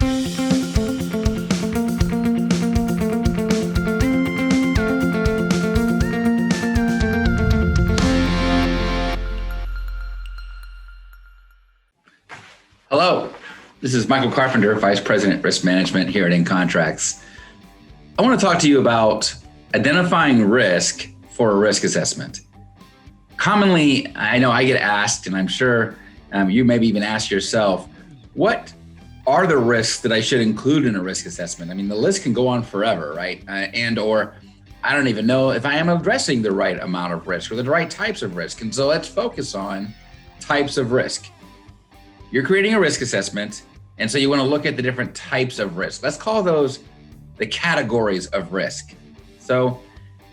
Hello, this is Michael Carpenter, Vice President Risk Management here at Ncontracts. I want to talk to you about identifying risk for a risk assessment. Commonly, I know I get asked, and I'm sure you maybe even ask yourself, what are the risks that I should include in a risk assessment? I mean, the list can go on forever, right? Or I don't even know if I am addressing the right amount of risk or the right types of risk. And so let's focus on types of risk. You're creating a risk assessment, and so you want to look at the different types of risk. Let's call those the categories of risk. So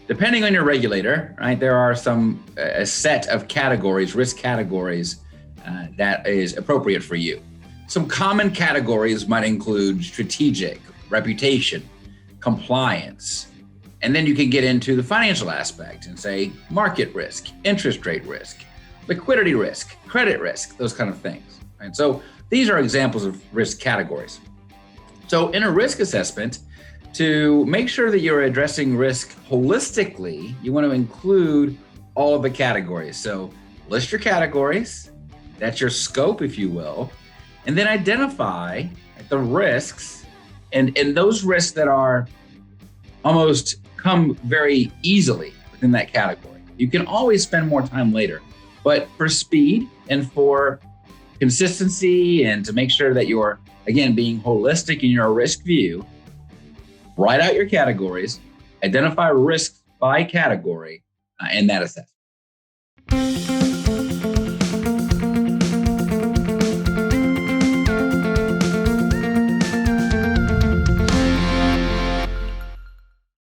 depending on your regulator, right, there are a set of categories, risk categories, that is appropriate for you. Some common categories might include strategic, reputation, compliance, and then you can get into the financial aspect and say market risk, interest rate risk, liquidity risk, credit risk, those kind of things. And so these are examples of risk categories. So in a risk assessment, to make sure that you're addressing risk holistically, you want to include all of the categories. So list your categories, that's your scope, if you will, and then identify the risks and those risks that are almost come very easily within that category. You can always spend more time later, but for speed and for consistency and to make sure that you're, again, being holistic in your risk view, write out your categories, identify risks by category, and that assessment.